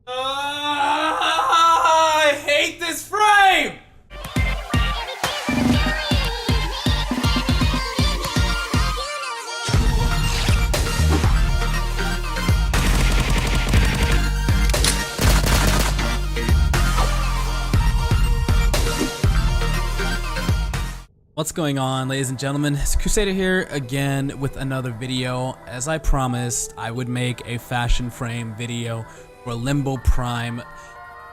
I hate this frame! What's going on, ladies and gentlemen? It's Crusader here again with another video. As I promised, I would make a fashion frame video for Limbo Prime.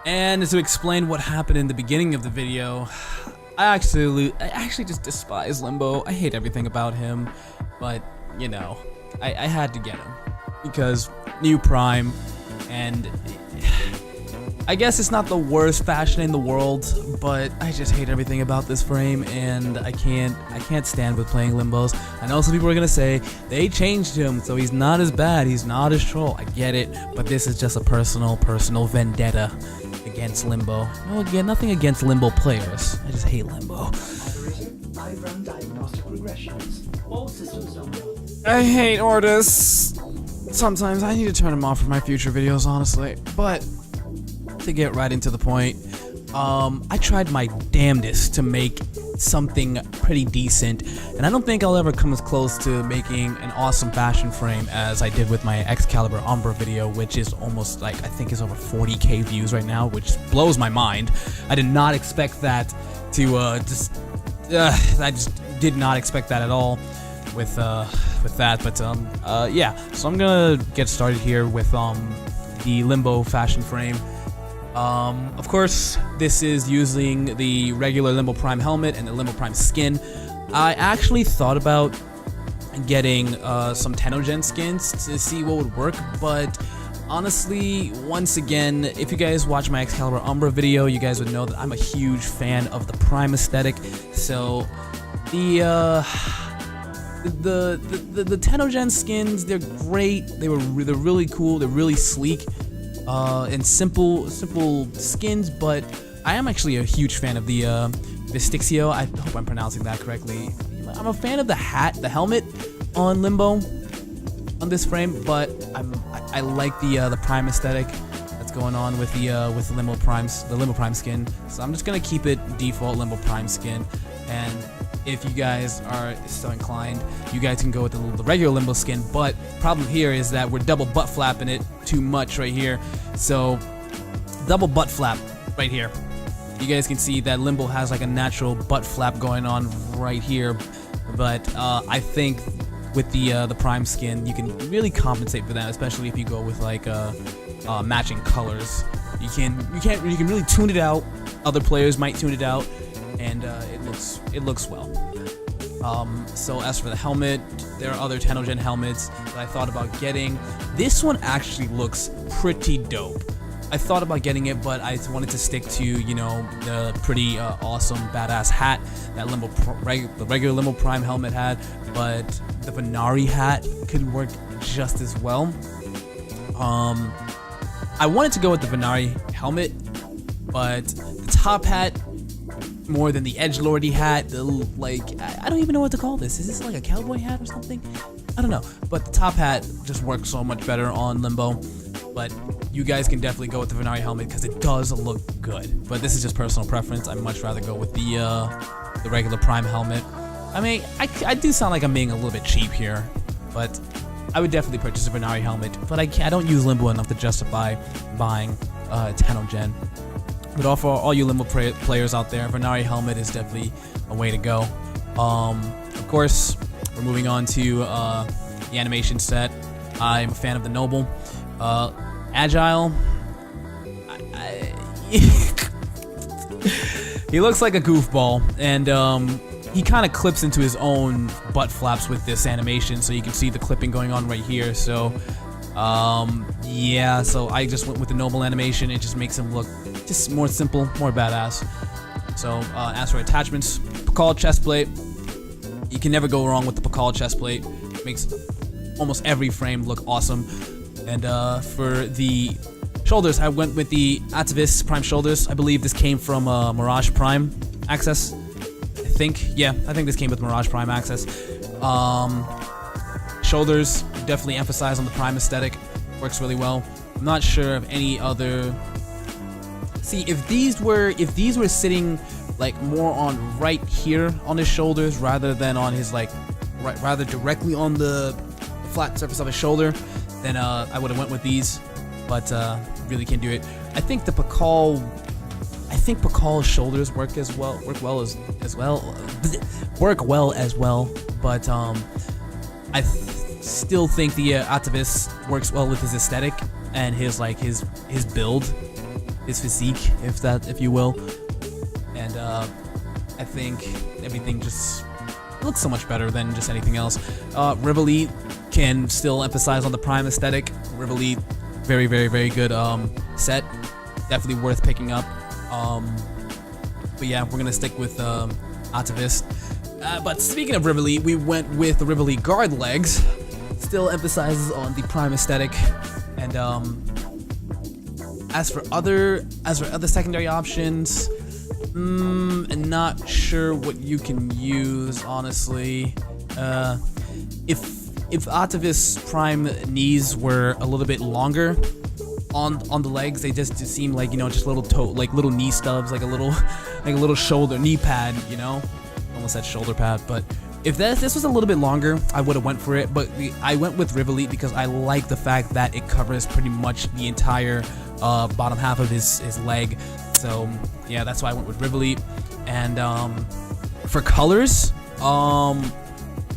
And to explain what happened in the beginning of the video, I actually just despise Limbo. I hate everything about him, but you know, I had to get him because new Prime, and I guess it's not the worst fashion in the world, but I just hate everything about this frame, and I can't stand with playing Limbos. I know some people are gonna say they changed him, so he's not as bad, he's not as troll. I get it, but this is just a personal vendetta against Limbo. No, again, nothing against Limbo players. I just hate Limbo. I run diagnostic regressions. All systems nominal. I hate Ordis. Sometimes I need to turn them off for my future videos, honestly, but to get right into the point, I tried my damnedest to make something pretty decent, and I don't think I'll ever come as close to making an awesome fashion frame as I did with my Excalibur Umbra video, which is almost like, I think is over 40k views right now, which blows my mind. I did not expect that to I just did not expect that at all with that, but yeah, so I'm gonna get started here with the Limbo fashion frame. Of course, this is using the regular Limbo Prime helmet and the Limbo Prime skin. I actually thought about getting some Tenogen skins to see what would work, but honestly, once again, if you guys watch my Excalibur Umbra video, you guys would know that I'm a huge fan of the Prime aesthetic. So the Tenogen skins, they're great. They're really cool. They're really sleek. And simple skins, but I am actually a huge fan of the Vistixio. I hope I'm pronouncing that correctly. I'm a fan of the hat, the helmet on Limbo on this frame, but I like the Prime aesthetic that's going on with the Limbo Primes, the Limbo Prime skin. So I'm just gonna keep it default Limbo Prime skin, and if you guys are so inclined, you guys can go with the regular Limbo skin, but problem here is that we're double butt flapping it too much right here. So double butt flap right here. You guys can see that Limbo has like a natural butt flap going on right here, but I think with the Prime skin, you can really compensate for that, especially if you go with like matching colors. You can really tune it out. Other players might tune it out, and it looks well. So as for the helmet, there are other Tenogen helmets that I thought about getting. This one actually looks pretty dope. I thought about getting it, but I wanted to stick to, you know, the pretty awesome badass hat that the regular Limbo Prime helmet had, but the Venari hat could work just as well. I wanted to go with the Venari helmet, but the top hat, more than the edgelordy hat, I don't even know what to call this. Is this like a cowboy hat or something? I don't know, but the top hat just works so much better on Limbo. But you guys can definitely go with the Venari helmet because it does look good. But this is just personal preference. I'd much rather go with the regular Prime helmet. I mean, I do sound like I'm being a little bit cheap here, but I would definitely purchase a Venari helmet. But I don't use Limbo enough to justify buying Tenogen. But for all you Limbo players out there, Venari helmet is definitely a way to go. Of course, we're moving on to the animation set. I'm a fan of the Noble. Agile. He looks like a goofball, and he kind of clips into his own butt flaps with this animation, so you can see the clipping going on right here. So yeah, so I just went with the Noble animation. It just makes him look just more simple, more badass. So as for attachments, Pakal chestplate. You can never go wrong with the Pakal chestplate. Makes almost every frame look awesome. And for the shoulders, I went with the Atavis Prime shoulders. I believe this came from Mirage Prime Access. I think this came with Mirage Prime Access. Shoulders definitely emphasize on the Prime aesthetic. Works really well. I'm not sure of any other. See, if these were sitting like more on right here on his shoulders rather than on his like rather directly on the flat surface of his shoulder, then I would have went with these. But really can't do it. I think Pakal's shoulders work well as well. But I still think the Atavis works well with his aesthetic and his build, his physique, if you will. And I think everything just looks so much better than just anything else. Rivali can still emphasize on the Prime aesthetic. Rivali, very, very, very good set. Definitely worth picking up. But yeah, we're gonna stick with Atavis. But speaking of Rivali, we went with the Rivali guard legs. Still emphasizes on the Prime aesthetic. And as for other secondary options, I'm not sure what you can use, honestly. If Atavis Prime knees were a little bit longer on the legs, they just seem like, you know, just little little knee stubs, like a little shoulder knee pad, you know. Almost said shoulder pad, but if this was a little bit longer, I would have went for it. But I went with Rivali because I like the fact that it covers pretty much the entire bottom half of his leg. So yeah, that's why I went with Rivali. And for colors,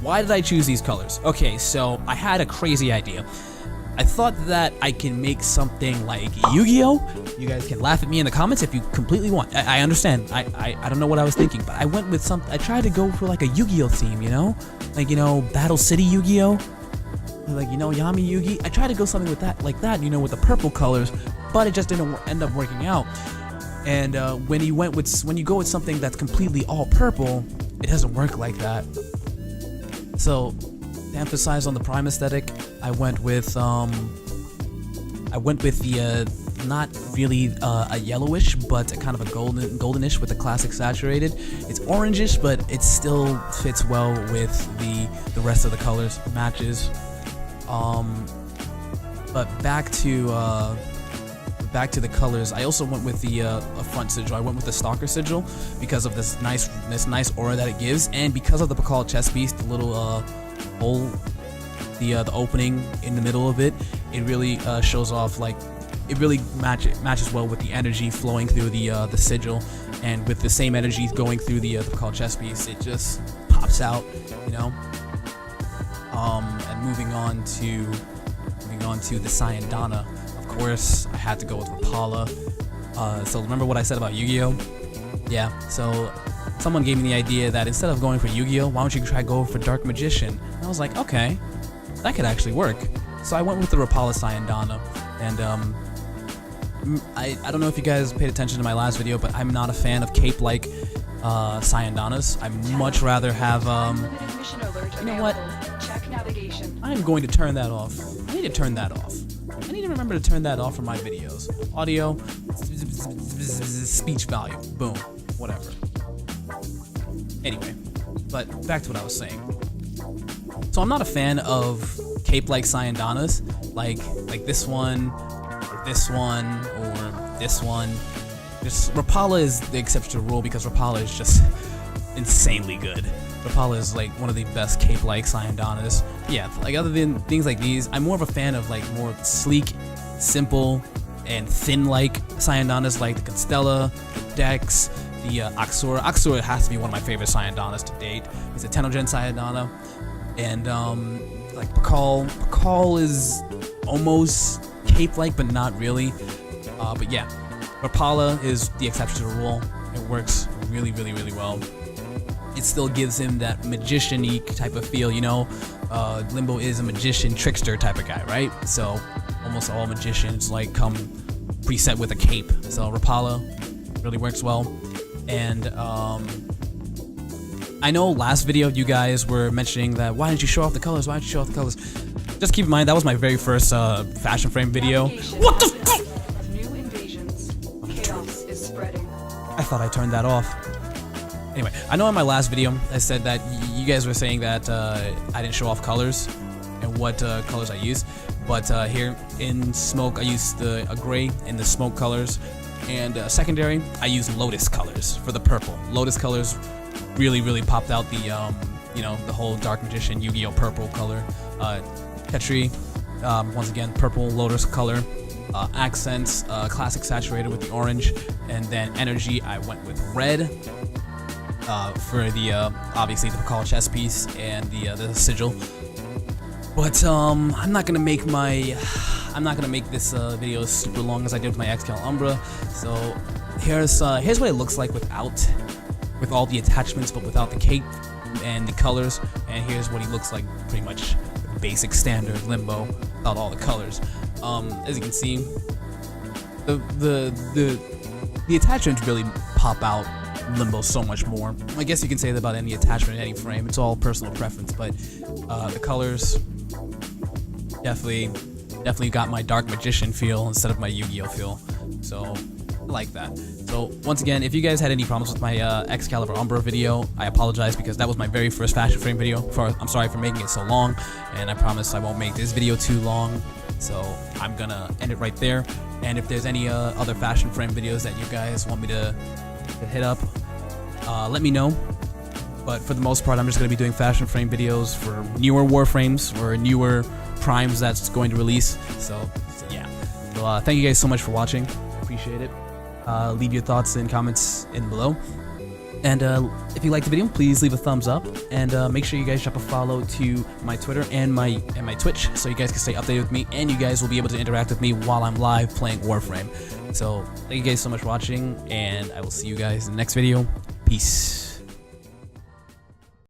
why did I choose these colors? Okay, so I had a crazy idea. I thought that I can make something like Yu-Gi-Oh! You guys can laugh at me in the comments if you completely want. I understand. I don't know what I was thinking, but I went with I tried to go for like a Yu-Gi-Oh! Theme, you know? Like, you know, Battle City Yu-Gi-Oh! Like, you know, Yami Yugi. I tried to go something with that, like that, you know, with the purple colors, but it just didn't end up working out. And when you go with something that's completely all purple, it doesn't work like that. So to emphasize on the Prime aesthetic, I went with the not really a yellowish, but a kind of a goldenish with the classic saturated. It's orangish, but it still fits well with the rest of the colors, matches. But back to the colors, I also went with the front sigil. I went with the Stalker sigil because of this nice aura that it gives, and because of the Pakal chest piece, the little hole, the opening in the middle of it. It really shows off, like, it really matches well with the energy flowing through the sigil, and with the same energy going through the Pakal chest piece, it just pops out, you know. And moving on to the Sayandana. Of course, I had to go with Rapala. So remember what I said about Yu-Gi-Oh? Yeah, so someone gave me the idea that instead of going for Yu-Gi-Oh, why don't you try go for Dark Magician? And I was like, okay, that could actually work. So I went with the Rapala Sayandana. And I don't know if you guys paid attention to my last video, but I'm not a fan of cape-like Sayandanas. I'd much rather have, you know what? I'm going to turn that off. I need to turn that off. I need to remember to turn that off for my videos. Audio, speech volume, boom, whatever. Anyway, but back to what I was saying. So I'm not a fan of cape-like Sayandanas, like this one, or this one, or this one. Just Rapala is the exception to the rule because Rapala is just insanely good. Rapala is like one of the best cape-like Sayandanas. Yeah, like other than things like these, I'm more of a fan of like more sleek, simple, and thin-like Sayandanas like the Constella, the Dex, the Axura. Axura has to be one of my favorite Sayandanas to date. It's a Tenogen Sayandana. And like Pakal. Pakal is almost cape-like, but not really. But yeah, Rapala is the exception to the rule. It works really, really, really well. It still gives him that magician-y type of feel, you know. Limbo is a magician, trickster type of guy, right? So almost all magicians like come preset with a cape. So Rapala really works well. And I know last video you guys were mentioning that why didn't you show off the colors? Why didn't you show off the colors? Just keep in mind that was my very first fashion frame video. What the fuck? New invasions. Chaos is spreading. I thought I turned that off. Anyway, I know in my last video I said that you guys were saying that I didn't show off colors and what colors I use. But here in smoke, I used a gray in the smoke colors, and secondary, I used lotus colors for the purple. Lotus colors really popped out the the whole Dark Magician Yu-Gi-Oh purple color. Tetri, once again, purple lotus color. Accents, classic saturated with the orange, and then energy, I went with red for the obviously the Pakal chess piece and the sigil. But I'm not gonna make this video super long as I did with my Xcal Umbra. So here's what it looks like with all the attachments, but without the cape and the colors. And here's what he looks like, pretty much basic standard Limbo without all the colors. As you can see, the attachments really pop out Limbo so much more. I guess you can say that about any attachment in any frame. It's all personal preference, but the colors definitely got my Dark Magician feel instead of my Yu-Gi-Oh feel. So I like that. So once again, if you guys had any problems with my Excalibur Umbra video, I apologize, because that was my very first fashion frame video. I'm sorry for making it so long, and I promise I won't make this video too long. So I'm gonna end it right there. And if there's any other fashion frame videos that you guys want me to hit up, let me know. But for the most part, I'm just going to be doing fashion frame videos for newer Warframes or newer primes that's going to release. So yeah. So thank you guys so much for watching. Appreciate it. Leave your thoughts and comments in below. And if you liked the video, please leave a thumbs up. And make sure you guys drop a follow to my Twitter and my Twitch, so you guys can stay updated with me, and you guys will be able to interact with me while I'm live playing Warframe. So thank you guys so much for watching, and I will see you guys in the next video. Peace.